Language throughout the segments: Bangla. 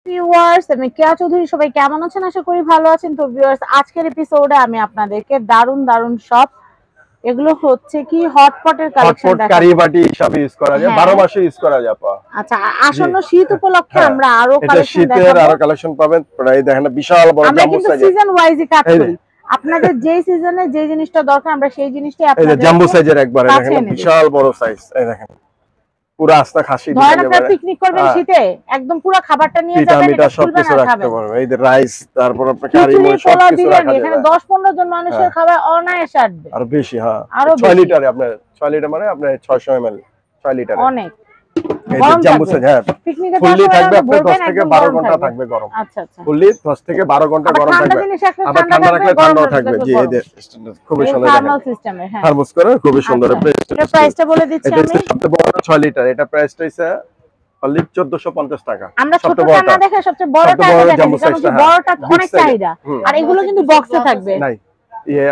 ভিউয়ার্স, আমি কেয়া চৌধুরী। সবাই কেমন আছেন? আশা করি ভালো আছেন। তো ভিউয়ার্স, আজকের এপিসোডে আমি আপনাদেরকে দারুন দারুন সব এগুলো হচ্ছে কি হটপটের কালেকশন হটপট দেখাবো। কারি বাটি সব ইউজ করা যায়, 12 মাসে ইউজ করা যায় আপা। আচ্ছা, জি আসন্ন শীত উপলক্ষে হ্যাঁ, আমরা আরো এটা কালেকশন শীতের দেখাবো। আরো কালেকশন পাবেন। প্রায় দেখেন বিশাল বড় আমরা জাম্বো কিন্তু সাইজের, সিজন ওয়াইজই কাজ এই যে করি। আপনাদের যে সিজনে যে জিনিসটা দরকার আমরা সেই জিনিসটাই এই যে আপনাদের জাম্বো সাইজের একবারে কাছে দেখেন এনে দিই। বিশাল বড় সাইজ, এই দেখেন পুরো আস্তা খাসি ধরেন দিতে আপনারা পারে। পিকনিক করবেন শীতে, একদম পুরো খাবারটা নিয়ে পিঠা যাবেন, মিঠা এটা খুলবেন সবকিছু আর রাখতে খাবেন। পারবেন। এই যে রাইস, তারপর আপনার কারি খিচুড়ি মরিচ পোলাও সবকিছু দিবেন, রাখা এখানে যাবে। 10-15 জন মানুষের খাবার অনায়াসে আসবে। আর বেশি, হ্যাঁ আরো 6 বেশি, লিটারে আপনার 6 লিটার মানে আপনার 600 ml 6 লিটারে অনেক এই যে গরম জাম্বো থাকবে। সাইজ। হ্যাঁ, পিকনিকে ফুললি যাওয়ার থাকবে সময় আপনার 10 ভরবেন, থেকে একদম 12 গরম ঘন্টা থাকবে। থাকবে গরম। আচ্ছা আচ্ছা। ফুললি 10 থেকে 12 ঘন্টা আবার গরম ঠান্ডা থাকবে। জিনিস রাখলে আবার ঠান্ডা ঠান্ডা থাকবে, রাখলে গরম ঠান্ডাও রাখলে থাকবে। থাকবে জি, এই গরম। যে খুবই এটা সুন্দর দেখেন, থার্মাল সিস্টেমের। হ্যাঁ, থার্মোস করে খুবই সুন্দর। আচ্ছা, এটা প্রাইসটা বলে দিচ্ছি এটা আমি। হচ্ছে সবচেয়ে বড় 6 লিটার, এটা প্রাইসটা হচ্ছে অনলি 1450 টাকা। আমরা সবচেয়ে ছোটটা না বড়টা, দেখে সবচেয়ে বড়টা আগে দেখাচ্ছি, জাম্বো কারণ কি সাইজটা। বড়টা বিগ অনেক সাইজের। চাহিদা। আর এগুলো কিন্তু বক্সে থাকবে। নাই,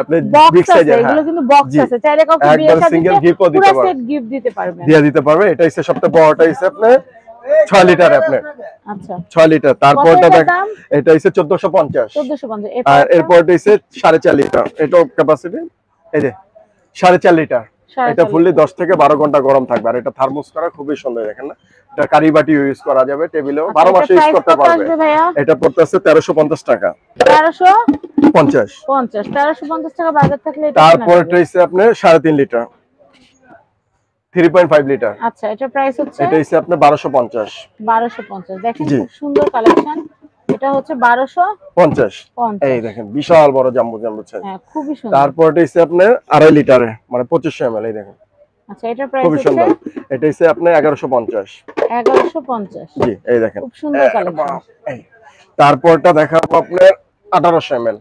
আপনি বক্স বিগ আছে, সাইজের। হ্যাঁ, এগুলো কিন্তু বক্স জি, আছে, চাইলে কাউকে বিয়ে একবার শাদীতে সিঙ্গেল গিফটও পুরো দিতে পারবে, সেট গিফট দিতে পারবেন। দিয়ে দিতে পারবে। এটা হচ্ছে সবচেয়ে বড়টা, হচ্ছে আপনার 6 লিটার আপনার। আচ্ছা, 6 লিটার। কত তারপরটা এটার দেখ, দাম? এটা হচ্ছে 1450। 1450। আর এরপরটা হচ্ছে 4.5 লিটার, এটাও ক্যাপাসিটি এই যে 4.5 লিটার। এটা ফুললি 10 থেকে 12 ঘন্টা গরম থাকবে। আর এটা থার্মোস করা খুবই সুন্দর, দেখেন না। এটা কারি বাটি ইউজ করা যাবে, টেবিলেও 12 মাসে ইউজ করতে পারবে। এটা পড়তেছে 1350 টাকা। 1350। 50 1350 টাকা বাজার থাকলে এটা তারপর এটা হচ্ছে আপনার 3.5 লিটার, 3.5 লিটার। আচ্ছা, এটা প্রাইস হচ্ছে, এটা হচ্ছে আপনার 1250। 1250। দেখেন খুব সুন্দর কালেকশন। এটা হচ্ছে 1250। এই দেখেন বিশাল বড় জাম্বো জাম্বো সাইজ। হ্যাঁ, খুবই সুন্দর। তারপর এটা হচ্ছে আপনার 2.5 লিটারে, মানে 2500 ml। এই দেখেন, আচ্ছা, এটা প্রাইস খুবই হচ্ছে সুন্দর। এটা হচ্ছে আপনার 1150। 1150। জি, এই দেখেন খুব সুন্দর কালেকশন। তারপরটা দেখাবো আপনার 1800 ml।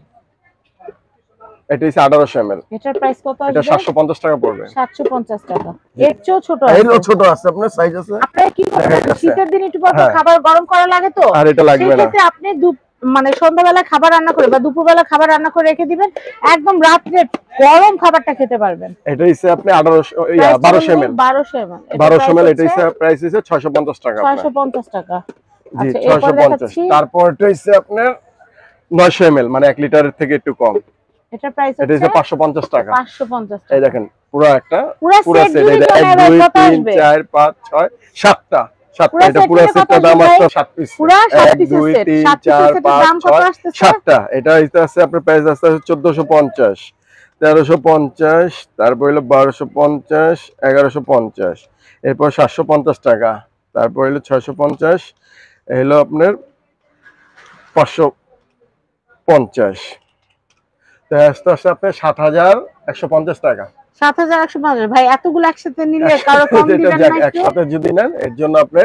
এটা হচ্ছে 1800 ml। এটার প্রাইস কত আসবে? এটা 750 টাকা পড়বে। 750 টাকা। এর চেয়েও ছোট আছে? এরও ছোট আছে, আপনার সাইজ আছে। আপনারা কি করবেন, শীতের দিন একটু পর খাবার গরম করা লাগে, তো আর এটা লাগবে না। সেক্ষেত্রে আপনি মানে সন্ধ্যাবেলা খাবার রান্না করে বা দুপুরবেলা খাবার রান্না করে রেখে দিবেন, একদম রাত্রে গরম খাবারটা খেতে পারবেন। এটা হচ্ছে আপনি 1200 ml। 1200 ml। এটা হচ্ছে প্রাইস হচ্ছে 650 টাকা। 650 টাকা। জি, আচ্ছা, এরপর 650। দেখাচ্ছি, তারপর এটা হচ্ছে আপনার 900 ml, মানে 1 লিটারের থেকে একটু কম। এটা প্রাইস এটা হচ্ছে 550 টাকা। 550 টাকা। এই দেখেন পুরো একটা পুরো সেট, 1 2 3 4 5 6 7টা। এটা পুরো সেটটার দাম মাত্র 7 পিস। পুরো 7 পিসের 1 2 সেট। 3 7 4 পিসের 5 দাম কত 6 আসতেছে? 7টা। এটা আছে আপনার প্রাইস আছে 1450, 1350, তারপর হলো 1250, 1150, এরপর 750 টাকা, তারপর হলো 650, হলো আপনার 550। তো আস্তে আস্তে আপনার 7150 টাকা। 7150। ভাই, এতগুলো একসাথে নিলে কারো কম দিবেন না একটু? একসাথে যদি নেন, এর জন্য আপনি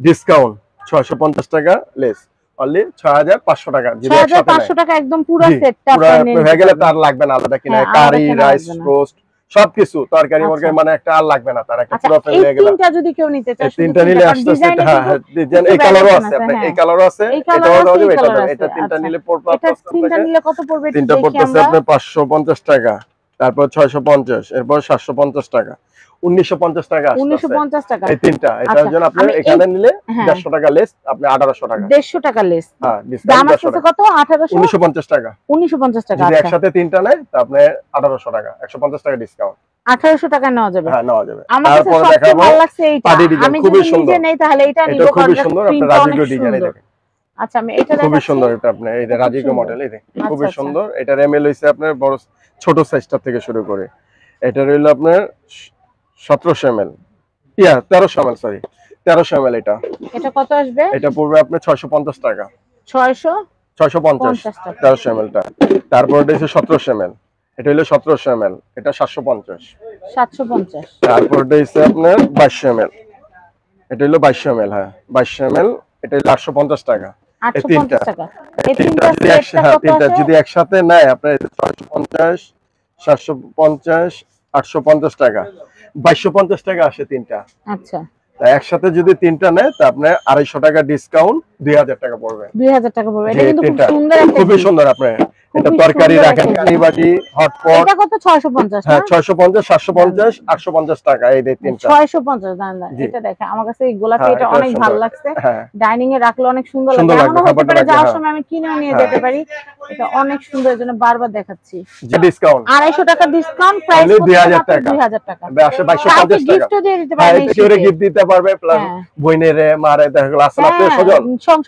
ডিসকাউন্ট 650 টাকা লেস, অনলি 6500 টাকা। যদি একসাথে 6500 টাকা একদম পুরো সেটটা পুরো আপনি নিতে হয়ে গেলে পারবেন। তার লাগবে না আলাদা কিনা, হ্যাঁ, কারি, আলাদা রাইস, লাগবে না। রোস্ট সবকিছু, তরকারি আচ্ছা। মরকারি, মানে একটা আর লাগবে না, তার একটা আচ্ছা, পুরো এই ফেলে গেল। তিনটা যদি কেউ নিতে চায়, এই তিনটা নিলে আস্তে আস্তে, হ্যাঁ ডিজাইন, এই কালারও আছে আপনার, এই কালারও আছে, এটাও দাও যাবে, এটা তিনটা নিলে পড়বে এটা তিনটা নিলে কত পড়বে? তিনটা পড়তেছে আপনার 550 টাকা, তারপর 650, এরপর 750 টাকা, 1950 টাকা আসছে। 1950 টাকা এই তিনটা। এটার জন্য আপনি এখানে নিলে 150 টাকা লেস, আপনি 1800 টাকা। 150 টাকা লেস। হ্যাঁ, দাম ডিসকাউন্ট আসছে কত? 1800। 1950 টাকা। 1950 টাকা। যদি আচ্ছা, একসাথে তিনটা নেয় তো আপনি 1800 টাকা, 150 টাকা ডিসকাউন্ট। 1800 টাকা নেওয়া যাবে। হ্যাঁ, নেওয়া যাবে। আমার কাছে সবচেয়ে ভালো লাগছে এইটা। আমি খুবই যদি সুন্দর, নিজে নেই তাহলে এটা নিব, এটা কারণ খুবই সুন্দর। আপনি রাজিকো ডিজাইন, এই দেখেন। আচ্ছা, আমি এটা দেখাচ্ছি। খুবই সুন্দর এটা আপনি, এই যে রাজিকো মডেল, এই দেখেন খুবই সুন্দর। এটার এমএল হইছে আপনার বড় ছোট সাইজটা থেকে শুরু করে, এটা রইল আপনার 1700 ml, 1300 ml, সরি 1300 ml। এটা কত আসবে? এটা পড়বে আপনার 650 টাকা। 650 টাকা 1300 ml টা। তারপর এটা হচ্ছে 1700 ml, এটা হলো 1700 ml, এটা 750। 750। তারপর এটা হচ্ছে আপনার 2200 ml, এটা হলো 2200 ml। হ্যাঁ, 2200 ml, এটা হলো 850 টাকা। 850 টাকা। এই তিনটা তিনটা সেটটা কত আসে? যদি একসাথে নেয় আপনার 650, 750, 850 টাকা, 2250 টাকা আসে তিনটা। আচ্ছা, একসাথে যদি 3টা নেয় তা আপনি 250 টাকা ডিসকাউন্ট 2000 টাকা পড়বে। 2000 টাকা পড়বে। এটা কিন্তু খুব সুন্দর একটা খুবই সুন্দর। আপনি এটা তরকারি রাখেন, কারিবাটি, হটপট। এটা কত? 650 হ্যাঁ 650, 750, 850 টাকা এই যে 3টা। 650 দাম। এটা দেখেন আমার কাছে এই গোলাপি এটা অনেক ভালো লাগছে। ডাইনিং এ রাখলে অনেক সুন্দর লাগে। এমন হতে পারে যাওয়ার সময় আমি কিনে নিয়ে যেতে পারি। এটা অনেক সুন্দর, এজন্য বারবার দেখাচ্ছি। যে ডিসকাউন্ট 250 টাকা ডিসকাউন্ট, প্রাইস 2000 টাকা। 2000 টাকা। আসলে 2250 টাকা। গিফট দিয়ে দিতে পারবে। এটা কেউ গিফট দিতে পারবে, প্লাস বইনেরে মারে দেখা গেল আসলে আপনার সজন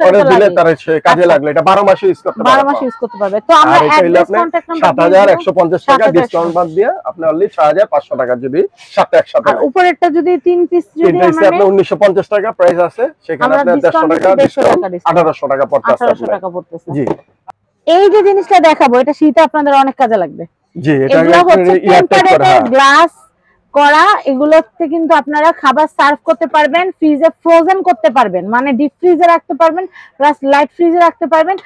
করে দিলে তার কাজে লাগলো। এটা 12 মাস ইউজ করতে পারবে। 12 মাস ইউজ করতে পারবে। তো আমরা অ্যাড্রেস কন্টাক্ট নাম্বার 7150 টাকা ডিসকাউন্ট বাদ দিয়ে আপনি অনলি 6500 টাকা যদি সাথে একসাথে। আর উপরেরটা যদি 3 পিস যদি আমরা আপনি 1950 টাকা প্রাইস আছে, সেখানে আপনি 150 টাকা ডিসকাউন্ট 1800 টাকা পড়তেছে। 1800 টাকা পড়তেছে। জি। এই যে জিনিসটা দেখাবো এটা শীতে আপনাদের অনেক কাজে লাগবে। জি, এটা হচ্ছে টেম্পারেচার গ্লাস করা। এগুলোতে কিন্তু আপনারা খাবার সার্ভ করতে পারবেন, ফ্রিজে ফ্রোজেন করতে পারবেন, মানে ডিপ ফ্রিজে রাখতে পারবেন, প্লাস লাইট ফ্রিজে রাখতে পারবেন।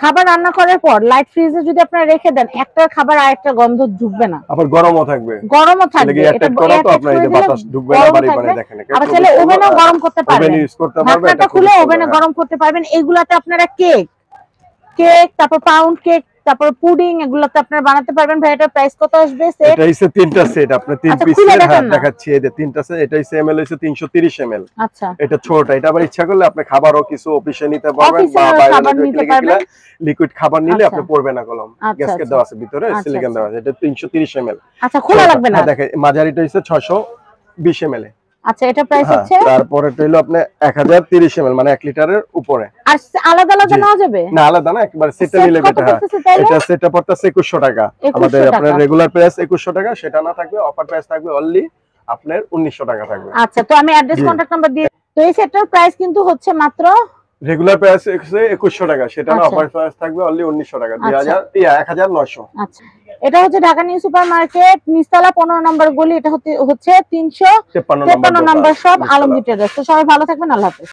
খাবার রান্না করার পর লাইট ফ্রিজে যদি আপনারা রেখে দেন, একটা খাবার আরেকটা গন্ধ ঢুকবে না, আবার গরমও থাকবে। গরমও থাকবে। এটা করা তো আপনার এই যে বাতাস ঢুকবে না, বাড়ি বাড়ি দেখেন। আবার চাইলে ওভেনও গরম করতে পারবেন, ওভেন ইউজ করতে পারবেন, এটা খুলে ওভেনে গরম করতে পারবেন। এগুলাতে আপনারা কেক, তারপর পাউন্ড কেক, তারপর পুডিং, এগুলোতে আপনারা বানাতে পারবেন। ভাই এটার প্রাইস কত আসবে? সেট এটা হইছে 3টা সেট, আপনি 3 পিসের দেখাচ্ছি। এই যে 3টা সেট, এটা হইছে ml হইছে 330 ml। আচ্ছা, এটা ছোট। এটা আবার ইচ্ছা করলে আপনি খাবারও কিছু অফিসে নিতে পারবেন, বা বাইরে লিকুইড খাবার নিলে আপনি পড়বে না কলম। গ্যাসকেট দেওয়া আছে ভিতরে, সিলিকন দেওয়া আছে। এটা 330 ml। আচ্ছা, খোলা লাগবে না। দেখেন মাঝারিটা হইছে 620 ml। আচ্ছা, এটা প্রাইস হচ্ছে তারপরে এটা হলো আপনি 1030 ml, মানে 1 লিটারের উপরে। আর আলাদা আলাদা নেওয়া যাবে না? আলাদা না, একবার সেটটা নিলে বেটার। এটা সেটটা পড়তেছে 2100 টাকা। আমাদের আপনার রেগুলার প্রাইস 2100 টাকা, সেটা না থাকবে অফার প্রাইস থাকবে অনলি আপনার 1900 টাকা থাকবে। আচ্ছা, তো আমি অ্যাড্রেস কন্টাক্ট নাম্বার দিয়ে, তো এই সেটটার প্রাইস কিন্তু হচ্ছে মাত্র রেগুলার প্রাইস 2100 টাকা, সেটা না অফার প্রাইস থাকবে অনলি 1900 টাকা, 1900। আচ্ছা, এটা হচ্ছে ঢাকা নিউ সুপার মার্কেট, নিচতলা 15 নম্বর গলি। এটা হচ্ছে 353 নম্বর শপ, আলমগীর ট্রেডার্স। তো সবাই ভালো থাকবেন, আল্লাহ হাফেজ।